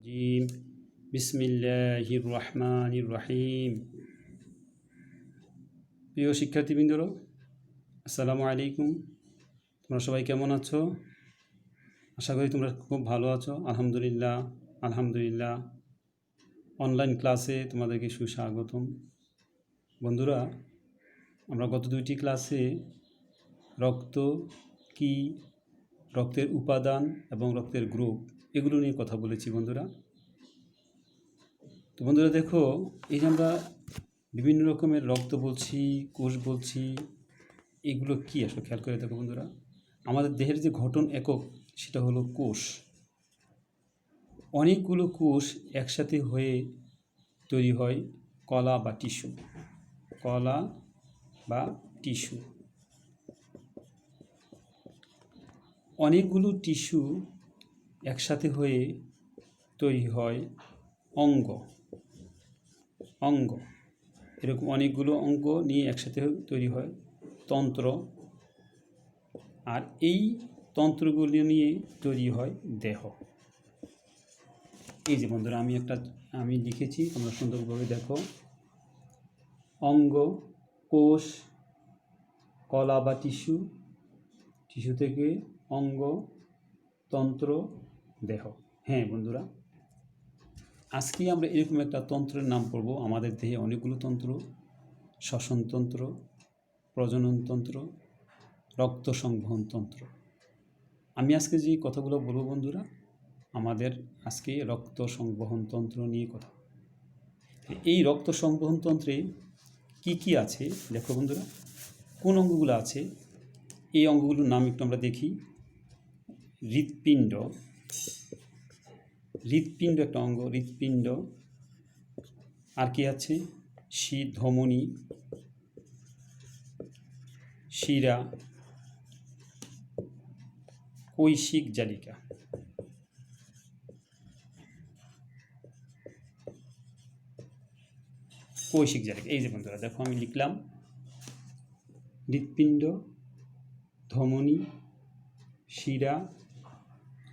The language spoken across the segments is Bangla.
জিম বিসমিল্লাহির রহমানির রহিম। প্রিয় শিক্ষার্থীবৃন্দরা, আসসালামু আলাইকুম। তোমরা সবাই কেমন আছো? আশা করি তোমরা খুব ভালো আছো। আলহামদুলিল্লাহ। অনলাইন ক্লাসে তোমাদেরকে সুস্বাগতম। বন্ধুরা, আমরা গত দুইটি ক্লাসে রক্ত কি, রক্তের উপাদান এবং রক্তের গ্রুপ এগুলো নিয়ে কথা বলেছি বন্ধুরা। তো বন্ধুরা দেখো, এই যে আমরা বিভিন্ন রকমের রক্ত বলছি, কোষ বলছি, এগুলো কি আসলে খেয়াল করে দেখো বন্ধুরা। আমাদের দেহের যে গঠন একক সেটা হলো কোষ। অনেকগুলো কোষ একসাথে হয়ে তৈরি হয় কলা বা টিস্যু। অনেকগুলো টিস্যু একসাথে হয়ে তৈরি হয় অঙ্গ। এরকম অনেকগুলো অঙ্গ নিয়ে একসাথে তৈরি হয় তন্ত্র, আর এই তন্ত্রগুলি নিয়ে তৈরি হয় দেহ। এই যে বন্ধুরা, আমি লিখেছি, তোমরা সুন্দরভাবে দেখো। অঙ্গ, কোষ, কলা বা টিস্যু থেকে অঙ্গ, তন্ত্র, দেহ। হ্যাঁ বন্ধুরা, আজকে আমরা এরকম একটা তন্ত্রের নাম পড়ব। আমাদের দেহে অনেকগুলো তন্ত্র: শ্বসনতন্ত্র, প্রজননতন্ত্র, রক্ত সংবহন তন্ত্র। আমি আজকে যে কথাগুলো বলবো বন্ধুরা, আমাদের আজকে রক্ত সংবহন তন্ত্র নিয়ে কথা। এই রক্ত সংবহন তন্ত্রে কি আছে দেখো বন্ধুরা। কোন অঙ্গগুলো আছে, এই অঙ্গগুলোর নাম একটু আমরা দেখি। হৃৎপিণ্ড একটা অঙ্গ, হৃৎপিণ্ড। আর কি আছে? ধমনী, শিরা, কৈশিক জালিকা। এই যে বন্ধুরা দেখো, আমি লিখলাম হৃৎপিণ্ড, ধমনী, শিরা,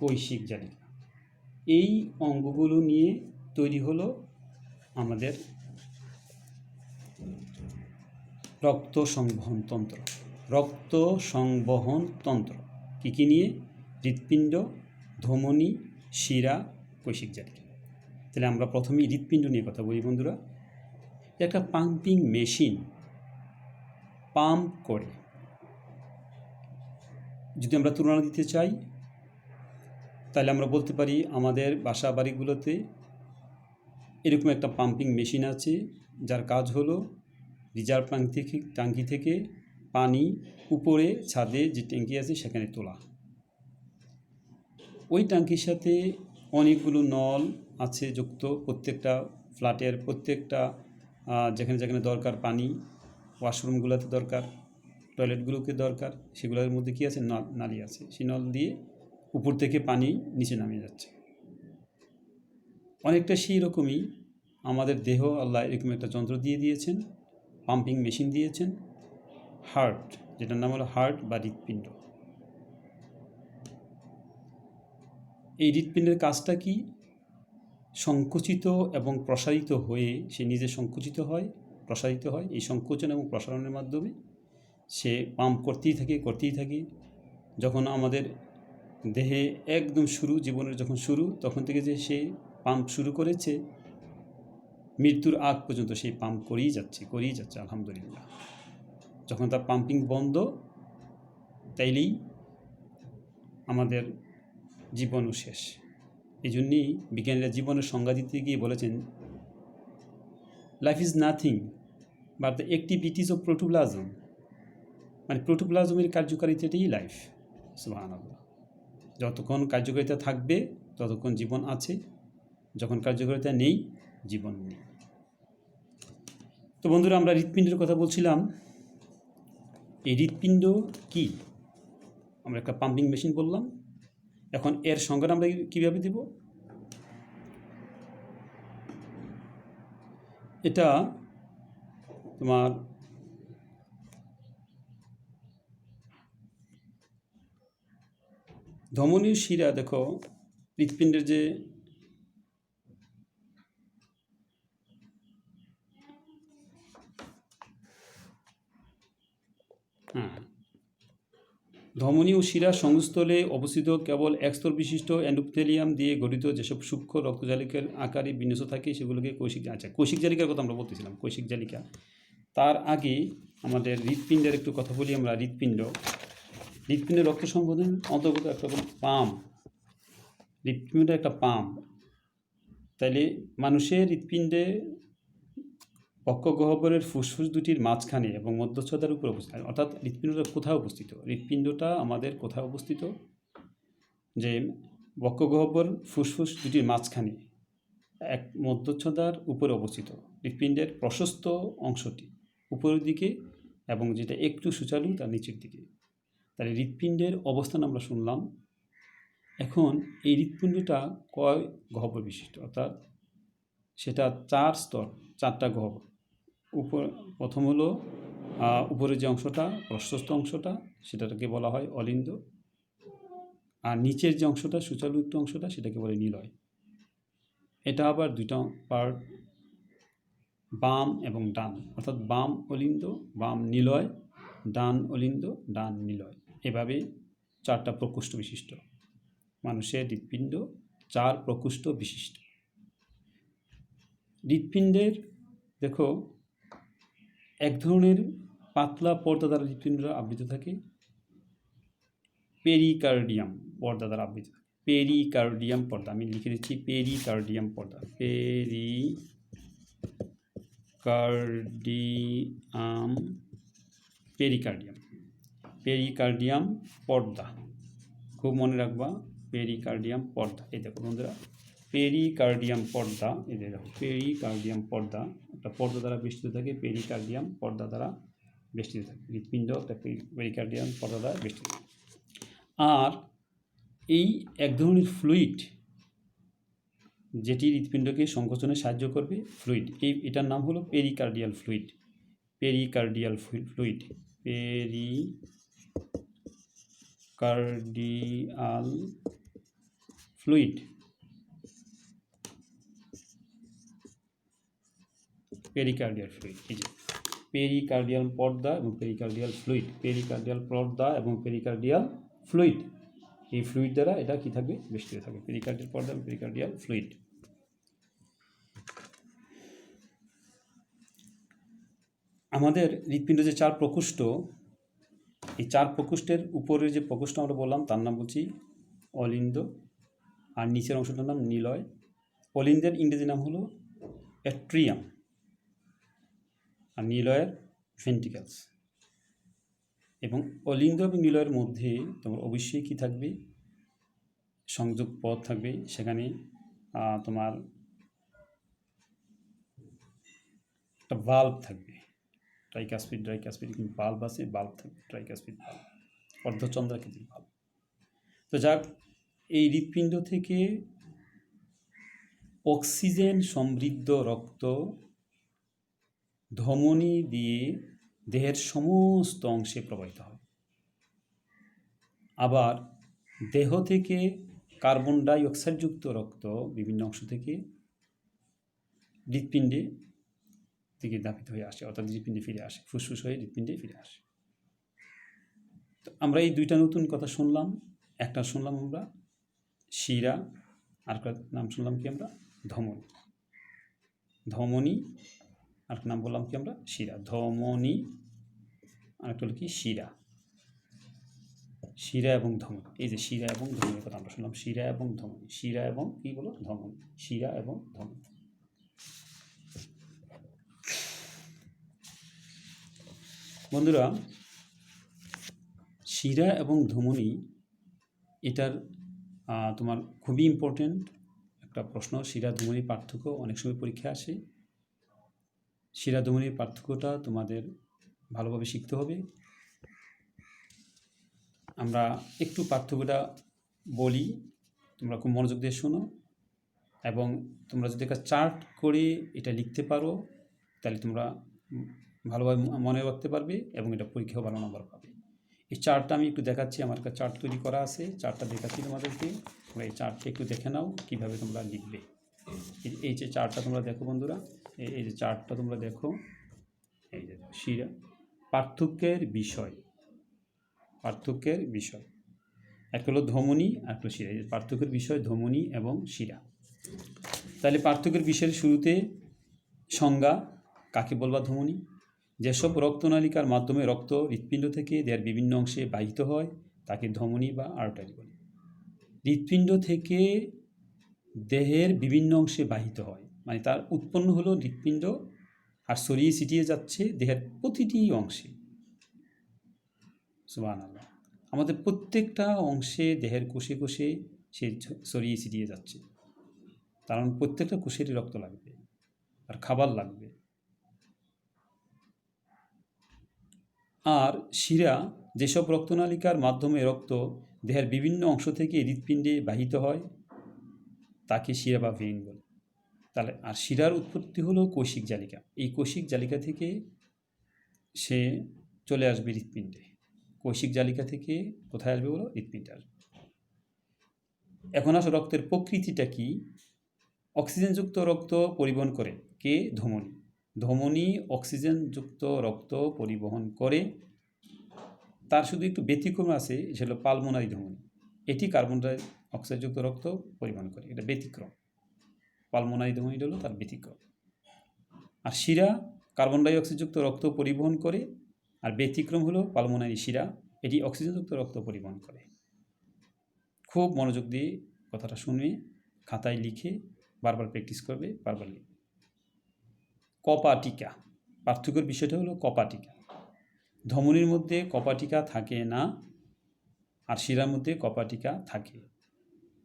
কৈশিক জালিকা। এই অঙ্গগুলো নিয়ে তৈরি হলো আমাদের রক্ত সংবহন তন্ত্র। কি নিয়ে? হৃৎপিণ্ড, ধমনী, শিরা, কৈশিক জালিকা। তাহলে আমরা প্রথমেই হৃৎপিণ্ড নিয়ে কথা বলি বন্ধুরা। একটা পাম্পিং মেশিন পাম্প করে। যদি আমরা তুলনা দিতে চাই, তাহলে আমরা বলতে পারি আমাদের বাসা বাড়িগুলোতে এরকম একটা পাম্পিং মেশিন আছে, যার কাজ হলো রিজার্ভ ট্যাঙ্কি থেকে পানি উপরে ছাদে যে ট্যাঙ্কি আছে সেখানে তোলা। ওই ট্যাঙ্কির সাথে অনেকগুলো নল আছে যুক্ত। প্রত্যেকটা ফ্ল্যাটের প্রত্যেকটা যেখানে দরকার পানি, ওয়াশরুমগুলোতে দরকার, টয়লেটগুলোকে দরকার, সেগুলোর মধ্যে কি আছে? নালী আছে। সেই নল দিয়ে উপর থেকে পানি নিচে নামিয়ে যাচ্ছে। অনেকটা সেই রকমই আমাদের দেহ আল্লাহ এরকম একটা যন্ত্র দিয়ে দিয়েছেন, পাম্পিং মেশিন দিয়েছেন, হার্ট, যেটার নাম হলো হার্ট বা হৃৎপিণ্ড। এই হৃৎপিণ্ডের কাজটা কি? সংকুচিত এবং প্রসারিত হয়ে সে নিজে সংকুচিত হয়, প্রসারিত হয়। এই সংকোচন এবং প্রসারণের মাধ্যমে সে পাম্প করতেই থাকে। যখন আমাদের দেহে একদম জীবনের যখন শুরু, তখন থেকে যে সে পাম্প শুরু করেছে, মৃত্যুর আগ পর্যন্ত সেই পাম্প করেই যাচ্ছে আলহামদুলিল্লাহ। যখন তার পাম্পিং বন্ধ, তাইলেই আমাদের জীবনও শেষ। এই জন্যই বিজ্ঞানীরা জীবনের সংজ্ঞা দিতে গিয়ে বলেছেন, life is nothing but the activities of protoplasm. মানে প্রোটোপ্লাজমের কার্যকারিতাটাই লাইফ। সুবহানাল্লাহ। যতক্ষণ কার্যকারিতা থাকবে ততক্ষণ জীবন আছে, যখন কার্যকারিতা নেই, জীবন নেই। তো বন্ধুরা, আমরা হৃৎপিণ্ডের কথা বলছিলাম। এই হৃৎপিণ্ড কি? আমরা একটা পাম্পিং মেশিন বললাম। এখন এর সংজ্ঞাটা আমরা কীভাবে দেব? এটা তোমার ধমনীর শিরা। দেখো, হৃৎপিণ্ডের যে হ্যাঁ, ধমনী ও শিরার সংস্থলে অবস্থিত কেবল একস্তর বিশিষ্ট এন্ডোথেলিয়াম দিয়ে গঠিত যেসব সূক্ষ্ম রক্তজালিকার আকারে বিন্যস্ত থাকে সেগুলোকে কৈশিক, আচ্ছা কৈশিক জালিকার কথা আমরা বলতেছিলাম, কৈশিক জালিকা। তার আগে আমাদের হৃৎপিণ্ডের একটু কথা বলি আমরা। হৃৎপিণ্ডের রক্ত সংবহনের অন্তর্গত একটা রকম পাম্প, হৃৎপিণ্ড একটা পাম্প। তাইলে মানুষের হৃৎপিণ্ডে বক্ষগহ্বরের ফুসফুস দুটির মাঝখানে এবং মধ্যচ্ছদার উপর অবস্থিত, অর্থাৎ হৃৎপিণ্ডটা কোথায় অবস্থিত? হৃৎপিণ্ডটা আমাদের কোথায় অবস্থিত? যে বক্ষগহ্বর ফুসফুস দুটির মাঝখানে এক মধ্যচ্ছদার উপরে অবস্থিত হৃৎপিণ্ডের প্রশস্ত অংশটি উপরের দিকে এবং যেটা একটু সুচালু তার নিচের দিকে। তাহলে হৃৎপিণ্ডের অবস্থান আমরা শুনলাম। এখন এই হৃৎপিণ্ডটা কয় গহ্বর বিশিষ্ট, অর্থাৎ সেটা 4 স্তর, 4টা গহ্বর। প্রথম হলো উপরের যে অংশটা, প্রশস্ত অংশটা, সেটাকে বলা হয় অলিন্দ। আর নিচের যে অংশটা, সুচালুযুক্ত অংশটা, সেটাকে বলে নিলয়। এটা আবার দুইটা পার্ট, বাম এবং ডান, অর্থাৎ বাম অলিন্দ, বাম নিলয়, ডান অলিন্দ, ডান নিলয়। এভাবে 4টা প্রকোষ্ঠ বিশিষ্ট মানুষের হৃৎপিণ্ড, 4 প্রকোষ্ঠ বিশিষ্ট। হৃৎপিণ্ডের দেখো এক ধরনের পাতলা পর্দা দ্বারা হৃৎপিণ্ডরা আবৃত থাকে, পেরিকার্ডিয়াম পর্দা দ্বারা আবৃত থাকে। পেরিকার্ডিয়াম পর্দা, আমি লিখে দিচ্ছি পেরিকার্ডিয়াম পর্দা, পেরিকার্ডিয়াম পর্দা, খুব মনে রাখবা, পেরিকার্ডিয়াম পর্দা। এই দেখো বন্ধুরা, পেরিকার্ডিয়াম পর্দা, এই দেখো পেরিকার্ডিয়াম পর্দা একটা পর্দা দ্বারা বেষ্টিত থাকে, পেরিকার্ডিয়াম পর্দা দ্বারা বেষ্টিত থাকে। হৃৎপিণ্ড একটা পেরিকার্ডিয়াম পর্দা দ্বারা বেষ্টিত থাকে। আর এই এক ধরনের ফ্লুইড যেটি হৃৎপিণ্ডকে সংকোচনে সাহায্য করবে, ফ্লুইড, এটার নাম হলো pericardial fluid. Pericardial fluid, pericardial fluid, pericardial fluid. এই যে পেরিকার্ডিয়াল পর্দা এবং পেরিকার্ডিয়াল ফ্লুইড, পেরিকার্ডিয়াল পর্দা এবং পেরিকার্ডিয়াল ফ্লুইড, এই ফ্লুইড দ্বারা এটা কি থাকবে? বেষ্টিত থাকবে, পেরিকার্ডিয়াল পর্দা এবং পেরিকার্ডিয়াল ফ্লুইড। আমাদের হৃৎপিণ্ড যে 4 প্রকোষ্ঠ, এই 4 প্রকোষ্ঠের উপরের যে প্রকোষ্ঠ আমরা বললাম তার নাম বলছি অলিন্দ, আর নিচের অংশটার নাম নিলয়। অলিন্দের ইংরেজি নাম হলো অ্যাট্রিয়াম, আর নিলয়ের ভেন্ট্রিকলস। এবং অলিন্দ এবং নিলয়ের মধ্যে তোমার অবশ্যই কি থাকবে? সংযোগ পথ থাকবে, সেখানে তোমার একটা বাল্ব থাকবে, ট্রাইকাসপিড কিন্তু বাল্ব আছে, বাল্ব থাকবে, ট্রাইকাসপিড বাল্ব, অর্ধচন্দ্রাকৃতির বাল্ব। তো যাক, এই হৃৎপিণ্ড থেকে অক্সিজেন সমৃদ্ধ রক্ত ধমনী দিয়ে দেহের সমস্ত অংশে প্রবাহিত হয়। আবার দেহ থেকে কার্বন ডাই অক্সাইডযুক্ত রক্ত বিভিন্ন অংশ থেকে হৃৎপিণ্ডে থেকে ধাবিত হয়ে আসে, অর্থাৎ হৃৎপিণ্ডে ফিরে আসে, ফুসফুস হয়ে হৃৎপিণ্ডে ফিরে আসে। তো আমরা এই 2টা নতুন কথা শুনলাম। একটা শুনলাম আমরা শিরা, আর নাম শুনলাম কি আমরা? ধমনী। ধমনী আর নাম বললাম কি আমরা? শিরা। ধমনী আর একটা হলো কি? শিরা। শিরা এবং ধমনী, এই যে শিরা এবং ধমনীর কথা আমরা শুনলাম, শিরা এবং ধমনী, শিরা এবং কি বলো? ধমনী, শিরা এবং ধমনী। বন্ধুরা, শিরা এবং ধমনী এটার তোমার খুবই ইম্পর্টেন্ট একটা প্রশ্ন। শিরা ধমনীর পার্থক্য অনেক সময় পরীক্ষা আসে। শিরা ধমনীর পার্থক্যটা তোমাদের ভালোভাবে শিখতে হবে। আমরা একটু পার্থক্যটা বলি, তোমরা খুব মনোযোগ দিয়ে শোনো, এবং তোমরা যদি একটা চার্ট করে এটা লিখতে পারো তাহলে তোমরা ভালোভাবে মনে রাখতে পারবে এবং এটা পরীক্ষাও ভালো নম্বর পাবে। এই চার্টটা আমি একটু দেখাচ্ছি, আমার একটা চার্ট তৈরি করা আছে, চার্টটা দেখাচ্ছি তোমাদেরকে। তোমরা এই চার্টটা একটু দেখে নাও কীভাবে তোমরা লিখবে। এই যে চার্টটা তোমরা দেখো বন্ধুরা, এই যে চার্টটা তোমরা দেখো, এই যে শিরা পার্থক্যের বিষয়, পার্থক্যের বিষয়। একটা হলো ধমনী আর একটা শিরা। এই পার্থক্যের বিষয় ধমনী এবং শিরা। তাহলে পার্থক্যের বিষয়ের শুরুতে সংজ্ঞা, কাকে বলবা ধমনী? যেসব রক্তনালিকার মাধ্যমে রক্ত হৃৎপিণ্ড থেকে দেহের বিভিন্ন অংশে বাহিত হয় তাকে ধমনী বা আর্টারি বলে। হৃৎপিণ্ড থেকে দেহের বিভিন্ন অংশে বাহিত হয়, মানে তার উৎপন্ন হলো হৃৎপিণ্ড আর ছড়িয়ে ছিটিয়ে যাচ্ছে দেহের প্রতিটি অংশে। সুবহানাল্লাহ। আমাদের প্রত্যেকটা অংশে দেহের কোষে কোষে সে ছড়িয়ে ছিটিয়ে যাচ্ছে, কারণ প্রত্যেকটা কোষেরই রক্ত লাগবে আর খাবার লাগবে। আর শিরা, যেসব রক্তনালিকার মাধ্যমে রক্ত দেহের বিভিন্ন অংশ থেকে হৃৎপিণ্ডে বাহিত হয় তাকে শিরা বা ভেইন বলে। তাহলে আর শিরার উৎপত্তি হলো কৈশিক জালিকা। এই কৈশিক জালিকা থেকে সে চলে আসবে হৃৎপিণ্ডে। কৈশিক জালিকা থেকে কোথায় আসবে বলো? হৃৎপিণ্ডে আসবে। এখন আসো রক্তের প্রকৃতিটা কি? অক্সিজেনযুক্ত রক্ত পরিবহন করে কে? ধমনী। ধমনী অক্সিজেনযুক্ত রক্ত পরিবহন করে। তার শুধু একটু ব্যতিক্রম আছে, সেটা হলো পালমোনারি ধমনী। এটি কার্বন ডাই অক্সাইডযুক্ত রক্ত পরিবহন করে, এটা ব্যতিক্রম। পালমোনারি ধমনীটা হলো তার ব্যতিক্রম। আর শিরা কার্বন ডাই অক্সাইডযুক্ত রক্ত পরিবহন করে, আর ব্যতিক্রম হলো পালমোনারি শিরা, এটি অক্সিজেনযুক্ত রক্ত পরিবহন করে। খুব মনোযোগ দিয়ে কথাটা শুনে খাতায় লিখে বারবার প্র্যাকটিস করবে, বারবার লিখবে। কপাটিকা, পার্থক্যের বিষয়টা হলো কপাটিকা। ধমনীর মধ্যে কপাটিকা থাকে না, আর শিরার মধ্যে কপাটিকা থাকে।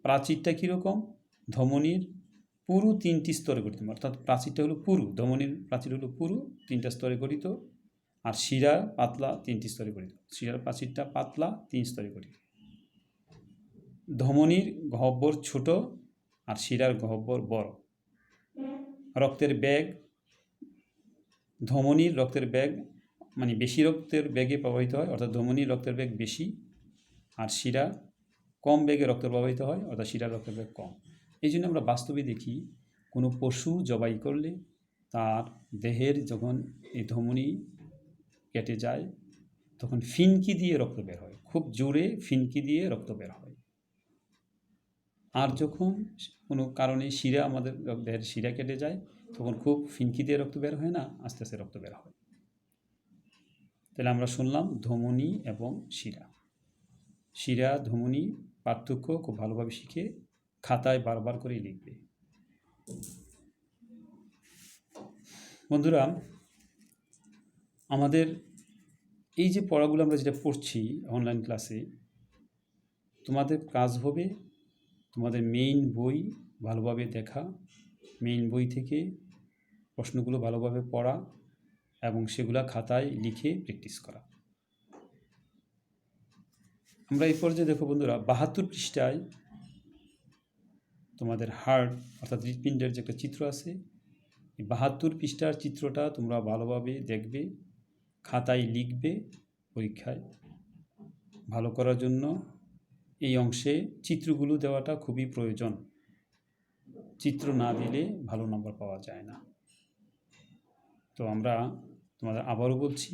প্রাচীরটা কীরকম? ধমনীর পুরু 3টি স্তরে গঠিত, অর্থাৎ প্রাচীরটা হলো পুরু, ধমনীর প্রাচীর হলো পুরু 3টা স্তরে গঠিত, আর শিরা পাতলা 3টি স্তরে গঠিত। শিরার প্রাচীরটা পাতলা 3 স্তরে গঠিত। ধমনীর গহ্বর ছোট আর শিরার গহ্বর বড়। রক্তের বেগ, ধমনীর রক্তের বেগ মানে বেশি রক্তের বেগে প্রবাহিত হয়, অর্থাৎ ধমনীর রক্তের বেগ বেশি, আর শিরা কম বেগে রক্ত প্রবাহিত হয়, অর্থাৎ শিরার রক্তের বেগ কম। এই জন্য আমরা বাস্তবে দেখি কোনো পশু জবাই করলে তার দেহের যখন এই ধমনী কেটে যায় তখন ফিনকি দিয়ে রক্ত বের হয়, খুব জোরে ফিনকি দিয়ে রক্ত বের হয়। আর যখন কোনো কারণে শিরা, আমাদের দেহের শিরা কেটে যায় তখন খুব ফিনকি দিয়ে রক্ত বের হয় না, আস্তে আস্তে রক্ত বের হয়। তাহলে আমরা শুনলাম ধমনী এবং শিরা। শিরা ধমনী পার্থক্য খুব ভালোভাবে শিখে খাতায় বারবার করে লিখবে। বন্ধুরা, আমাদের এই যে পড়াগুলো আমরা যেটা পড়ছি অনলাইন ক্লাসে, তোমাদের কাজ হবে তোমাদের মেইন বই ভালোভাবে দেখা, মেইন বই থেকে প্রশ্নগুলো ভালোভাবে পড়া এবং সেগুলা খাতায় লিখে প্র্যাকটিস করা। আমরা এই পর্যায়ে দেখো বন্ধুরা, 72 পৃষ্ঠায় তোমাদের হার্ট অর্থাৎ হৃৎপিণ্ডের যে একটা চিত্র আছে, এই 72 পৃষ্ঠার চিত্রটা তোমরা ভালোভাবে দেখবে, খাতায় লিখবে। পরীক্ষায় ভালো করার জন্য এই অংশে চিত্রগুলো দেওয়াটা খুবই প্রয়োজন। চিত্র না দিলে ভালো নম্বর পাওয়া যায় না। তো আমরা তোমাদের আবারও বলছি,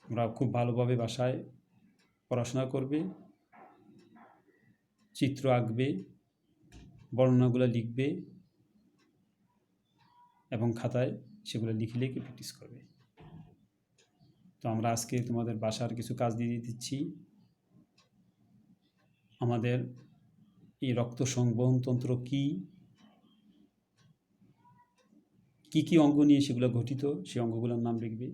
তোমরা খুব ভালোভাবে বাসায় পড়াশোনা করবে, চিত্র আঁকবে, বর্ণনাগুলো লিখবে এবং খাতায় সেগুলো লিখে লিখে প্র্যাকটিস করবে। তো আমরা আজকে তোমাদের বাসার কিছু কাজ দিয়ে দিচ্ছি। আমাদের এই রক্ত সংবহন তন্ত্র কি কি অঙ্গ নিয়ে সেগুলো গঠিত, সেই অঙ্গগুলোর নাম লিখবে।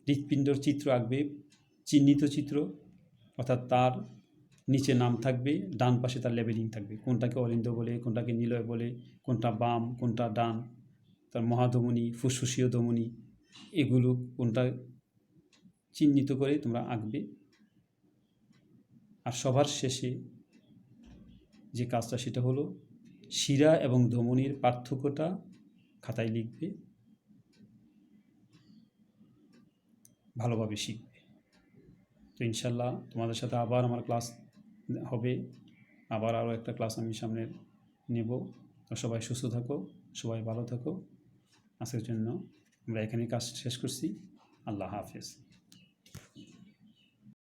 হৃৎপিণ্ডর চিত্র আঁকবে, চিহ্নিত চিত্র, অর্থাৎ তার নিচে নাম থাকবে, ডান পাশে তার লেবেলিং থাকবে, কোনটাকে অলিন্দ বলে, কোনটাকে নিলয় বলে, কোনটা বাম, কোনটা ডান, তার মহাধমনী, ফুসফুসীয় ধমনী, এগুলো কোনটা চিহ্নিত করে তোমরা আঁকবে। আর সবার শেষে যে কাজটা সেটা হলো শিরা এবং ধমনীর পার্থক্যটা খাতায় লিখবে, ভালোভাবে শিখবে। তো ইনশাল্লাহ তোমাদের সাথে আবার আমার ক্লাস হবে, আবার আরও একটা ক্লাস আমি সামনে নেব। তো সবাই সুস্থ থাকো, সবাই ভালো থাকো। আজকের জন্য আমরা এখানেই কাজ শেষ করছি। আল্লাহ হাফেজ।